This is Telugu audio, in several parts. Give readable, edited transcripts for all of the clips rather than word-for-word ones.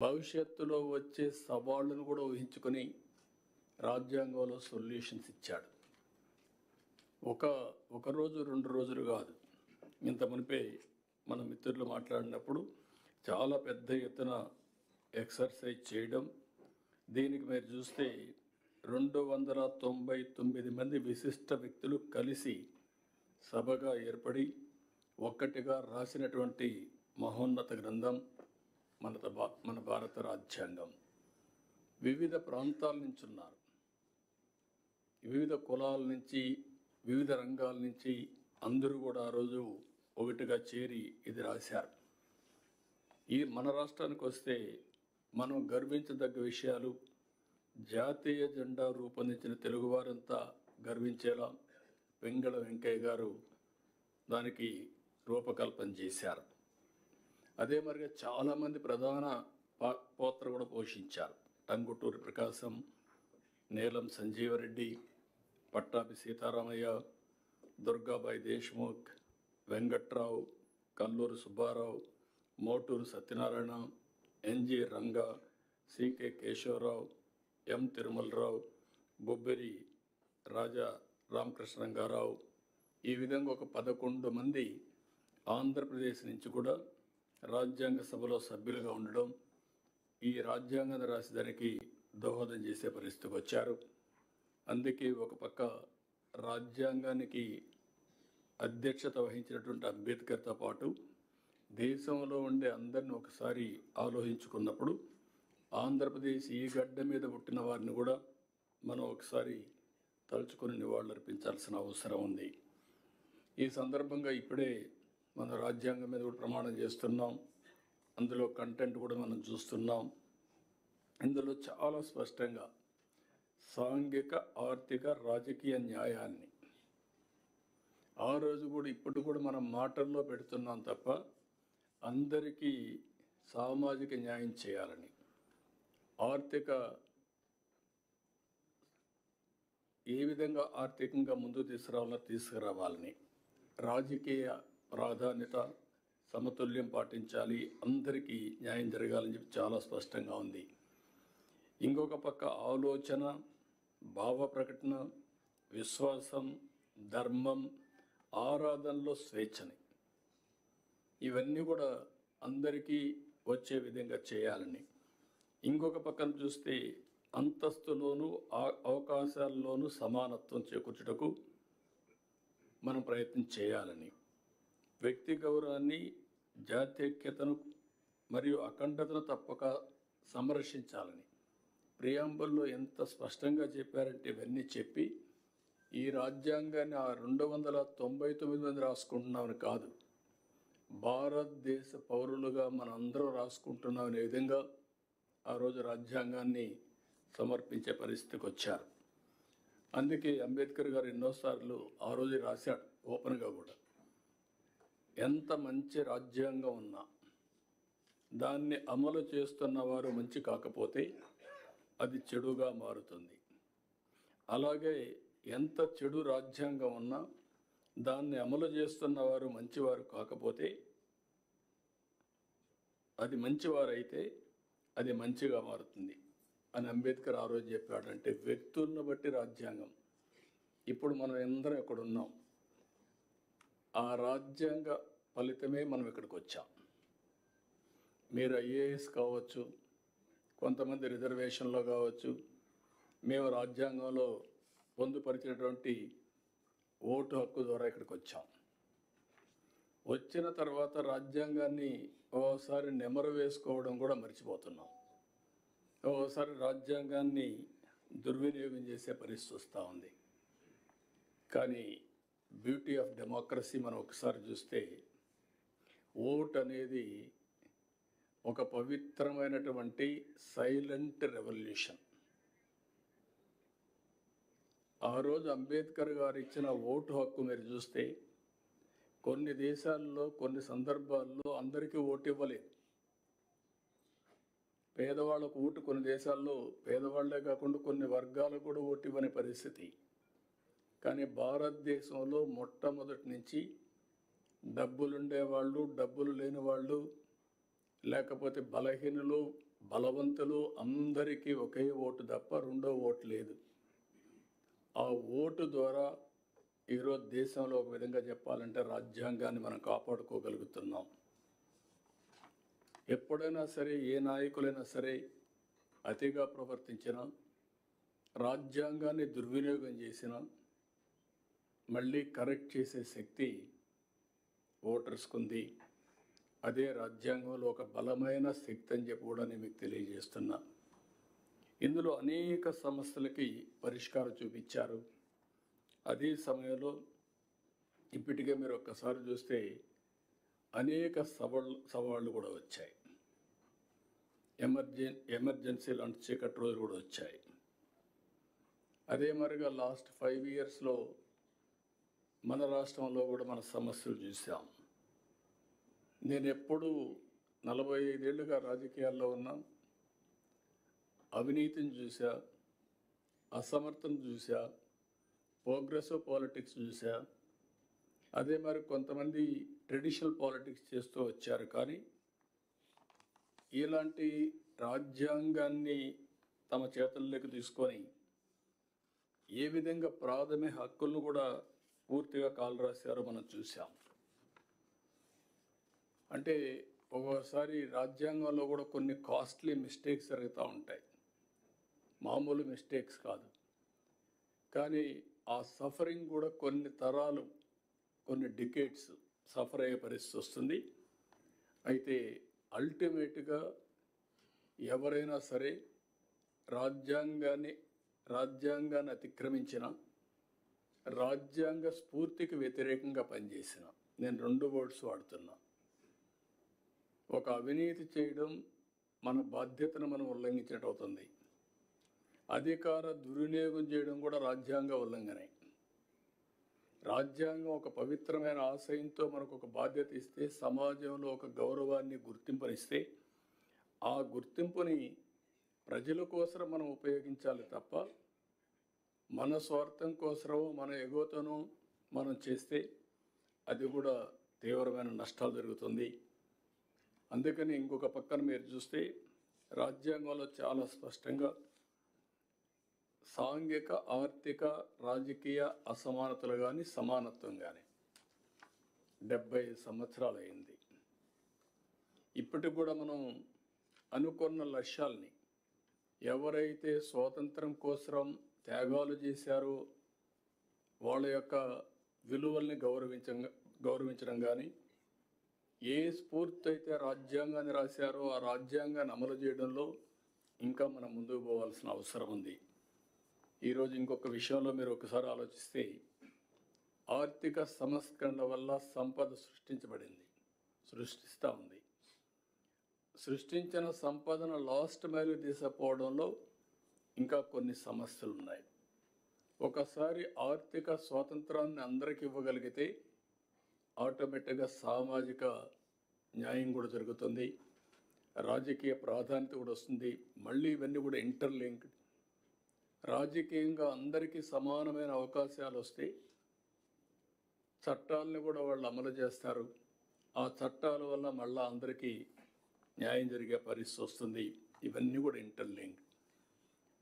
భవిష్యత్తులో వచ్చే సవాళ్ళను కూడా ఊహించుకొని రాజ్యాంగంలో సొల్యూషన్స్ ఇచ్చాడు. ఒక రోజు 2 రోజులు కాదు. ఇంత మునిపే మన మిత్రులు మాట్లాడినప్పుడు చాలా పెద్ద ఎత్తున ఎక్సర్సైజ్ చేయడం, దీనికి మీరు చూస్తే 299 మంది విశిష్ట వ్యక్తులు కలిసి సభగా ఏర్పడి ఒక్కటిగా రాసినటువంటి మహోన్నత గ్రంథం మన భారత రాజ్యాంగం. వివిధ ప్రాంతాల నుంచి ఉన్నారు, వివిధ కులాల నుంచి, వివిధ రంగాల నుంచి అందరూ కూడా ఆ రోజు ఒకటిగా చేరి ఇది రాశారు. మన రాష్ట్రానికి వస్తే మనం గర్వించదగ్గ విషయాలు, జాతీయ జెండా రూపొందించిన తెలుగువారంతా గర్వించేలా వెంగళ వెంకయ్య గారు దానికి రూపకల్పన చేశారు. అదే మరిగా చాలామంది ప్రధాన పాత్ర కూడా పోషించారు. టంగుటూరి ప్రకాశం, నీలం సంజీవరెడ్డి, పట్టాభి సీతారామయ్య, దుర్గాబాయి దేశ్ముఖ్, వెంకట్రావు, కల్లూరు సుబ్బారావు, మోటూరు సత్యనారాయణ, ఎన్జి రంగా, సికే కేశవరావు, ఎం తిరుమలరావు, బొబ్బిరి రాజా రామకృష్ణరంగారావు, ఈ విధంగా ఒక 11 మంది ఆంధ్రప్రదేశ్ నుంచి కూడా రాజ్యాంగ సభలో సభ్యులుగా ఉండడం, ఈ రాజ్యాంగాన్ని రాసేదానికి దోహదం చేసే పరిస్థితికి వచ్చారు. అందుకే ఒక పక్క రాజ్యాంగానికి అధ్యక్షత వహించినటువంటి అంబేద్కర్తో పాటు దేశంలో ఉండే అందరిని ఒకసారి ఆలోచించుకున్నప్పుడు ఆంధ్రప్రదేశ్ ఈ గడ్డ మీద పుట్టిన వారిని కూడా మనం ఒకసారి తలుచుకొని నివాళులర్పించాల్సిన అవసరం ఉంది. ఈ సందర్భంగా ఇప్పుడే మన రాజ్యాంగం మీద కూడా ప్రమాణం చేస్తున్నాం. అందులో కంటెంట్ కూడా మనం చూస్తున్నాం. ఇందులో చాలా స్పష్టంగా సాంఘిక, ఆర్థిక, రాజకీయ న్యాయాన్ని ఆ రోజు కూడా ఇప్పుడు కూడా మనం మాటల్లో పెడుతున్నాం తప్ప అందరికీ సామాజిక న్యాయం చేయాలని, ఏ విధంగా ఆర్థికంగా ముందుకు తీసుకురావాలని, రాజకీయ ప్రాధాన్యత, సమతుల్యం పాటించాలి, అందరికీ న్యాయం జరగాలని చెప్పి చాలా స్పష్టంగా ఉంది. ఇంకొక పక్క ఆలోచన, భావ ప్రకటన, విశ్వాసం, ధర్మం, ఆరాధనలో స్వేచ్ఛని, ఇవన్నీ కూడా అందరికీ వచ్చే విధంగా చేయాలని, ఇంకొక పక్కన చూస్తే అంతస్తులోనూ అవకాశాల్లోనూ సమానత్వం చేకూర్చుటకు మనం ప్రయత్నం చేయాలని, వ్యక్తి గౌరవాన్ని, జాతీయతను మరియు అఖండతను తప్పక సంరక్షించాలని ప్రియాంబుల్లో ఎంత స్పష్టంగా చెప్పారంటే ఇవన్నీ చెప్పి ఈ రాజ్యాంగాన్ని 299 మంది రాసుకుంటున్నామని కాదు, భారతదేశ పౌరులుగా మనందరం రాసుకుంటున్నామనే విధంగా ఆ రోజు రాజ్యాంగాన్ని సమర్పించే పరిస్థితికి వచ్చారు. అందుకే అంబేద్కర్ గారు ఎన్నోసార్లు ఆ రోజు రాశాడు ఓపెన్గా కూడా, ఎంత మంచి రాజ్యాంగం ఉన్నా దాన్ని అమలు చేస్తున్న వారు మంచి కాకపోతే అది చెడుగా మారుతుంది. అలాగే ఎంత చెడు రాజ్యాంగం ఉన్నా దాన్ని అమలు చేస్తున్న వారు మంచివారు కాకపోతే, అది మంచివారైతే అది మంచిగా మారుతుంది అని అంబేద్కర్ ఆ రోజు చెప్పాడంటే వ్యక్తులను బట్టి రాజ్యాంగం. ఇప్పుడు మనం అందరం ఇక్కడ ఉన్నాం, ఆ రాజ్యాంగ ఫలితమే మనం ఇక్కడికి వచ్చాం. మీరు ఐఏఎస్ కావచ్చు, కొంతమంది రిజర్వేషన్లో కావచ్చు, మేము రాజ్యాంగంలో పొందుపరిచినటువంటి ఓటు హక్కు ద్వారా ఇక్కడికి వచ్చాం. వచ్చిన తర్వాత రాజ్యాంగాన్ని ఓసారి నెమరు వేసుకోవడం కూడా మర్చిపోతున్నాం. ఓసారి రాజ్యాంగాన్ని దుర్వినియోగం చేసే పరిస్థితి వస్తూ ఉంది. కానీ బ్యూటీ ఆఫ్ డెమోక్రసీ మనం ఒకసారి చూస్తే ఓట్ అనేది ఒక పవిత్రమైనటువంటి సైలెంట్ రెవల్యూషన్. ఆ రోజు అంబేద్కర్ గారు ఇచ్చిన ఓటు హక్కు మీరు చూస్తే కొన్ని దేశాల్లో, కొన్ని సందర్భాల్లో అందరికీ ఓటు ఇవ్వలేదు. పేదవాళ్ళకు ఓటు కొన్ని దేశాల్లో, పేదవాళ్లే కాకుండా కొన్ని వర్గాలకు కూడా ఓటు ఇవ్వని పరిస్థితి. కానీ భారతదేశంలో మొట్టమొదటి నుంచి డబ్బులుండేవాళ్ళు, డబ్బులు లేని వాళ్ళు, లేకపోతే బలహీనులు, బలవంతులు అందరికీ ఒకే ఓటు తప్ప రెండో ఓటు లేదు. ఆ ఓటు ద్వారా ఈరోజు దేశంలో ఒక విధంగా చెప్పాలంటే రాజ్యాంగాన్ని మనం కాపాడుకోగలుగుతున్నాం. ఎప్పుడైనా సరే ఏ నాయకులైనా సరే అతిగా ప్రవర్తించినా, రాజ్యాంగాన్ని దుర్వినియోగం చేసినా మళ్ళీ కరెక్ట్ చేసే శక్తి ఓటర్స్కు ఉంది. అదే రాజ్యాంగంలో ఒక బలమైన శక్తి అని చెప్పి కూడా నేను మీకు తెలియజేస్తున్నా. ఇందులో అనేక సమస్యలకి పరిష్కారం చూపించారు. అదే సమయంలో ఇప్పటికే మీరు ఒక్కసారి చూస్తే అనేక సవాళ్ళు కూడా వచ్చాయి. ఎమర్జెన్సీ లాంటి చీకటి రోజులు కూడా వచ్చాయి. అదే మరిగా లాస్ట్ 5 ఇయర్స్లో మన రాష్ట్రంలో కూడా మన సమస్యలు చూసాం. నేను ఎప్పుడూ 45 ఏళ్ళుగా రాజకీయాల్లో ఉన్నా, అవినీతిని చూసా, అసమర్థను చూసా, ప్రోగ్రెసివ్ పాలిటిక్స్ చూసా. అదే మరి కొంతమంది ట్రెడిషనల్ పాలిటిక్స్ చేస్తూ వచ్చారు. కానీ ఇలాంటి రాజ్యాంగాన్ని తమ చేతుల్లోకి తీసుకొని ఏ విధంగా ప్రాథమిక హక్కులను కూడా పూర్తిగా కాలు రాశారో మనం చూసాం. అంటే ఒక్కోసారి రాజ్యాంగంలో కూడా కొన్ని కాస్ట్లీ మిస్టేక్స్ జరుగుతూ ఉంటాయి. మామూలు మిస్టేక్స్ కాదు. కానీ ఆ సఫరింగ్ కూడా కొన్ని తరాలు, కొన్ని డికేట్స్ సఫర్ అయ్యే పరిస్థితి వస్తుంది. అయితే అల్టిమేట్గా ఎవరైనా సరే రాజ్యాంగాన్ని అతిక్రమించిన, రాజ్యాంగ స్ఫూర్తికి వ్యతిరేకంగా పనిచేసిన, నేను 2 వర్డ్స్ వాడుతున్నా. ఒక అవినీతి చేయడం మన బాధ్యతను మనం ఉల్లంఘించినట్టు అవుతుంది. అధికార దుర్వినియోగం చేయడం కూడా రాజ్యాంగ ఉల్లంఘనే. రాజ్యాంగం ఒక పవిత్రమైన ఆశయంతో మనకు ఒక బాధ్యత ఇస్తే, సమాజంలో ఒక గౌరవాన్ని, గుర్తింపునిస్తే, ఆ గుర్తింపుని ప్రజల కోసం మనం ఉపయోగించాలి తప్ప మన స్వార్థం కోసమో మన ఎగోతోనో మనం చేస్తే అది కూడా తీవ్రమైన నష్టాలు జరుగుతుంది. అందుకని ఇంకొక పక్కన మీరు చూస్తే రాజ్యాంగంలో చాలా స్పష్టంగా సాంఘిక, ఆర్థిక, రాజకీయ అసమానతలు కానీ సమానత్వం కానీ 75 సంవత్సరాలు అయింది. ఇప్పటికి కూడా మనం అనుకున్న లక్ష్యాల్ని, ఎవరైతే స్వాతంత్రం కోసం త్యాగాలు చేశారో వాళ్ళ యొక్క విలువల్ని గౌరవించడం కానీ, ఏ స్ఫూర్తి అయితే రాజ్యాంగాన్ని రాశారో ఆ రాజ్యాంగాన్ని అమలు చేయడంలో ఇంకా మనం ముందుకు పోవాల్సిన అవసరం ఉంది. ఈరోజు ఇంకొక విషయంలో మీరు ఒకసారి ఆలోచిస్తే, ఆర్థిక సంస్కరణల వల్ల సంపద సృష్టిస్తూ ఉంది. సృష్టించిన సంపదను లాస్ట్ మైలు తీసుకుపోవడంలో ఇంకా కొన్ని సమస్యలు ఉన్నాయి. ఒకసారి ఆర్థిక స్వాతంత్రాన్ని అందరికీ ఇవ్వగలిగితే ఆటోమేటిక్గా సామాజిక న్యాయం కూడా జరుగుతుంది, రాజకీయ ప్రాధాన్యత కూడా వస్తుంది. మళ్ళీ ఇవన్నీ కూడా ఇంటర్లింక్డ్. రాజకీయంగా అందరికీ సమానమైన అవకాశాలు వస్తే చట్టాలను కూడా వాళ్ళు అమలు చేస్తారు. ఆ చట్టాల వల్ల మళ్ళీ అందరికీ న్యాయం జరిగే పరిస్థితి వస్తుంది. ఇవన్నీ కూడా ఇంటర్లింక్డ్.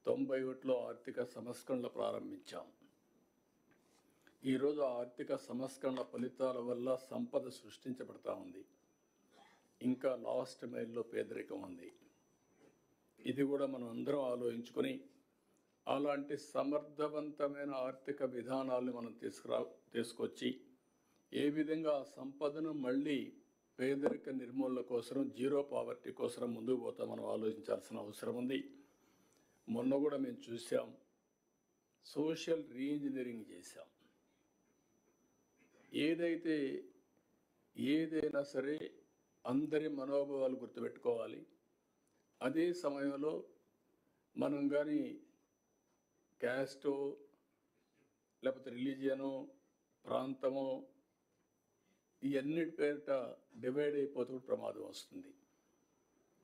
91లో ఆర్థిక సంస్కరణలు ప్రారంభించాం. ఈరోజు ఆర్థిక సంస్కరణల ఫలితాల వల్ల సంపద సృష్టించబడతా ఉంది. ఇంకా లాస్ట్ మైల్లో పేదరికం ఉంది. ఇది కూడా మనం అందరం ఆలోచించుకొని అలాంటి సమర్థవంతమైన ఆర్థిక విధానాలను మనం తీసుకొచ్చి ఏ విధంగా ఆ సంపదను మళ్ళీ పేదరిక నిర్మూలన కోసం, జీరో పావర్టీ కోసం ముందుకు పోతా మనం ఆలోచించాల్సిన అవసరం ఉంది. మొన్న కూడా మేము చూసాం, సోషల్ రీఇంజనీరింగ్ చేశాం. ఏదైనా సరే అందరి మనోభావాలు గుర్తుపెట్టుకోవాలి. అదే సమయంలో మనం కానీ క్యాస్టో లేకపోతే రిలీజియనో ప్రాంతమో ఇవన్నిటి పేరిట డివైడ్ అయిపోతూ ప్రమాదం వస్తుంది.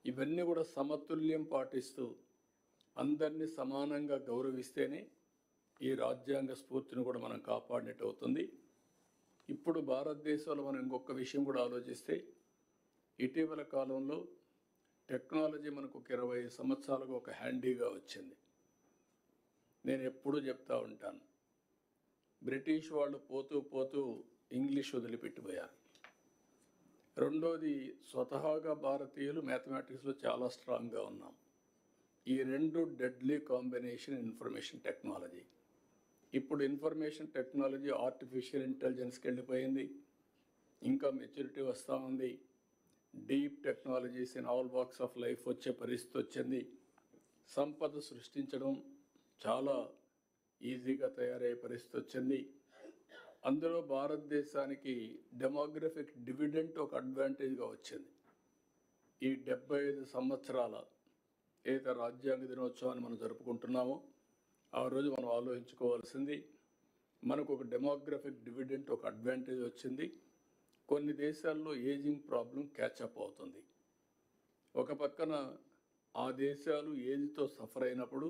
ఇవన్నీ కూడా సమతుల్యం పాటిస్తూ అందరినీ సమానంగా గౌరవిస్తేనే ఈ రాజ్యాంగ స్ఫూర్తిని కూడా మనం కాపాడినట్టు అవుతుంది. ఇప్పుడు భారతదేశంలో మనం ఇంకొక విషయం కూడా ఆలోచిస్తే, ఇటీవల కాలంలో టెక్నాలజీ మనకు ఒక 20 సంవత్సరాలుగా ఒక హ్యాండీగా వచ్చింది. నేను ఎప్పుడూ చెప్తా ఉంటాను, బ్రిటిష్ వాళ్ళు పోతూ పోతూ ఇంగ్లీష్ వదిలిపెట్టిపోయారు. రెండోది, స్వతహాగా భారతీయులు మ్యాథమెటిక్స్లో చాలా స్ట్రాంగ్గా ఉన్నాం. ఈ రెండు డెడ్లీ కాంబినేషన్ ఇన్ఫర్మేషన్ టెక్నాలజీ. ఇప్పుడు ఇన్ఫర్మేషన్ టెక్నాలజీ ఆర్టిఫిషియల్ ఇంటెలిజెన్స్కి వెళ్ళిపోయింది, ఇంకా మెచ్యూరిటీ వస్తూ ఉంది. Deep technologies in all walks of life వచ్చే పరిస్థితి వచ్చింది. సంపద సృష్టించడం చాలా ఈజీగా తయారయ్యే పరిస్థితి వచ్చింది. అందులో భారతదేశానికి డెమోగ్రఫిక్ డివిడెంట్ ఒక అడ్వాంటేజ్గా వచ్చింది. ఈ 75 సంవత్సరాల ఏదైతే రాజ్యాంగ దినోత్సవాన్ని మనం జరుపుకుంటున్నామో ఆ రోజు మనం ఆలోచించుకోవాల్సింది, మనకు ఒక డెమోగ్రఫిక్ డివిడెంట్ ఒక అడ్వాంటేజ్ వచ్చింది. కొన్ని దేశాల్లో ఏజింగ్ ప్రాబ్లం క్యాచప్ అవుతుంది. ఒక పక్కన ఆ దేశాలు ఏజ్తో సఫర్ అయినప్పుడు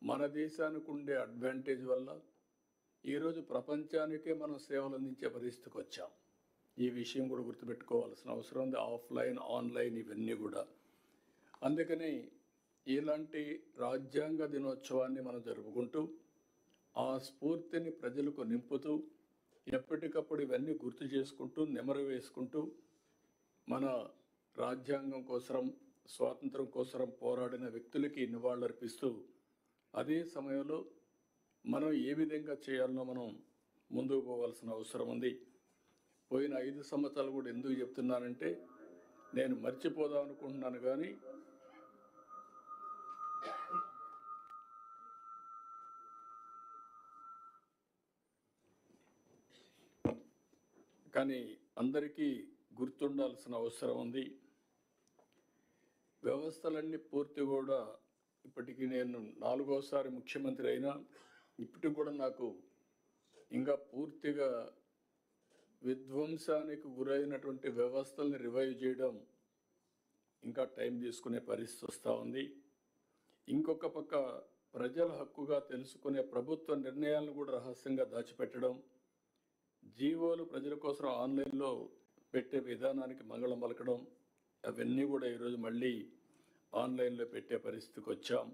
మన దేశానికి ఉండే అడ్వాంటేజ్ వల్ల ఈరోజు ప్రపంచానికే మనం సేవలు అందించే పరిస్థితికి వచ్చాం. ఈ విషయం కూడా గుర్తుపెట్టుకోవాల్సిన అవసరం ఉంది. ఆఫ్లైన్, ఆన్లైన్ ఇవన్నీ కూడా. అందుకని ఇలాంటి రాజ్యాంగ దినోత్సవాన్ని మనం జరుపుకుంటూ ఆ స్ఫూర్తిని ప్రజలకు నింపుతూ ఎప్పటికప్పుడు ఇవన్నీ గుర్తు చేసుకుంటూ నెమరు వేసుకుంటూ మన రాజ్యాంగం కోసం, స్వాతంత్రం కోసం పోరాడిన వ్యక్తులకి నివాళులర్పిస్తూ అదే సమయంలో మనం ఏ విధంగా చేయాలనో మనం ముందుకు పోవాల్సిన అవసరం ఉంది. పోయిన 5 సంవత్సరాలు కూడా ఎందుకు చెప్తున్నానంటే, నేను మర్చిపోదాం అనుకుంటున్నాను కానీ అందరికీ గుర్తుండాల్సిన అవసరం ఉంది. వ్యవస్థలన్నీ పూర్తి కూడా ఇప్పటికీ నేను 4వసారి ముఖ్యమంత్రి అయినా ఇప్పటికి కూడా నాకు ఇంకా పూర్తిగా విధ్వంసానికి గురైనటువంటి వ్యవస్థల్ని రివైవ్ చేయడం ఇంకా టైం తీసుకునే పరిస్థితి వస్తూ ఉంది. ఇంకొక పక్క ప్రజల హక్కుగా తెలుసుకునే ప్రభుత్వ నిర్ణయాలను కూడా రహస్యంగా దాచిపెట్టడం, జీవోలు ప్రజల కోసం ఆన్లైన్లో పెట్టే విధానానికి మంగళం పలకడం, అవన్నీ కూడా ఈరోజు మళ్ళీ ఆన్లైన్లో పెట్టే పరిస్థితికి వచ్చాం.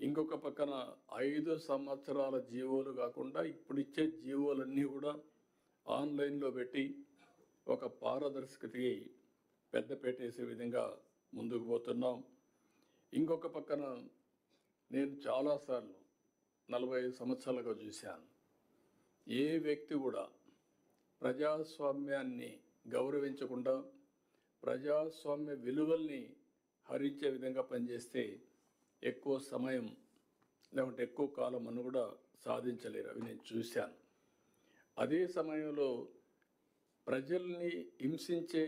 ఇంకొక పక్కన 5 సంవత్సరాల జీవోలు కాకుండా ఇప్పుడు ఇచ్చే జీవోలన్నీ కూడా ఆన్లైన్లో పెట్టి ఒక పారదర్శకతకి పెద్దపీట వేసే విధంగా ముందుకు పోతున్నాం. ఇంకొక పక్కన నేను చాలాసార్లు 45 సంవత్సరాలుగా చూశాను, ఏ వ్యక్తి కూడా ప్రజాస్వామ్యాన్ని గౌరవించకుండా ప్రజాస్వామ్య విలువల్ని హరించే విధంగా పనిచేస్తే ఎక్కువ సమయం లేకుంటే ఎక్కువ కాలం అని కూడా సాధించలేరు. అవి నేను చూశాను. అదే సమయంలో ప్రజల్ని హింసించే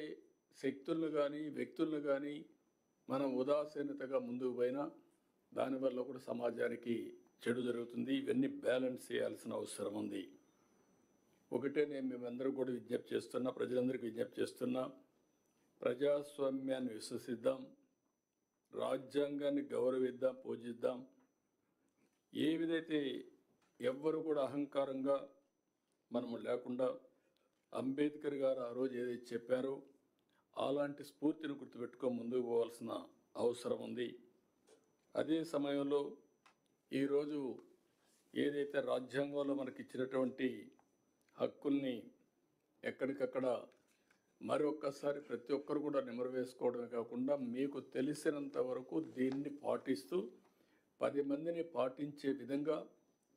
శక్తులను కానీ వ్యక్తులను కానీ మనం ఉదాసీనతగా ముందుకు పోయినా దానివల్ల కూడా సమాజానికి చెడు జరుగుతుంది. ఇవన్నీ బ్యాలెన్స్ చేయాల్సిన అవసరం ఉంది. ఒకటే నేను మేమందరూ కూడా విజ్ఞప్తి చేస్తున్నా, ప్రజలందరికీ విజ్ఞప్తి చేస్తున్నా, ప్రజాస్వామ్యాన్ని విశ్వసిద్దాం, రాజ్యాంగాన్ని గౌరవిద్దాం, పూజిద్దాం. ఏ విధైతే ఎవ్వరు కూడా అహంకారంగా మనము లేకుండా అంబేద్కర్ గారు ఆ రోజు ఏదైతే చెప్పారో అలాంటి స్ఫూర్తిని గుర్తుపెట్టుకొని ముందుకు పోవాల్సిన అవసరం ఉంది. అదే సమయంలో ఈరోజు ఏదైతే రాజ్యాంగంలో మనకి ఇచ్చినటువంటి హక్కుల్ని ఎక్కడికక్కడ మరొక్కసారి ప్రతి ఒక్కరు కూడా నెమరు వేసుకోవడమే కాకుండా మీకు తెలిసినంత వరకు దీన్ని పాటిస్తూ 10 మందిని పాటించే విధంగా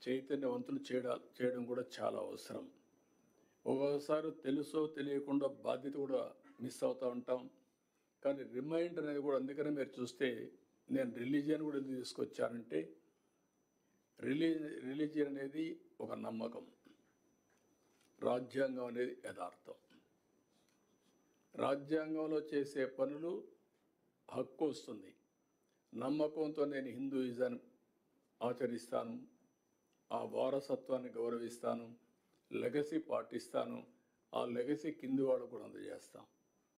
చైతన్యవంతులు చేయడం కూడా చాలా అవసరం. ఒక్కొక్కసారి తెలుసో తెలియకుండా బాధ్యత కూడా మిస్ అవుతూ ఉంటాం. కానీ రిమైండ్ అనేది కూడా, అందుకనే మీరు చూస్తే నేను రిలీజియన్ కూడా ఎందుకు తీసుకొచ్చానంటే, రిలీజియన్ అనేది ఒక నమ్మకం, రాజ్యాంగం అనేది యథార్థం. రాజ్యాంగంలో చేసే పనులు హక్కు వస్తుంది. నమ్మకంతో నేను హిందూయిజాన్ని ఆచరిస్తాను, ఆ వారసత్వాన్ని గౌరవిస్తాను, లెగసీ పాటిస్తాను, ఆ లెగసీ కింది వాళ్ళకు కూడా అందజేస్తాం.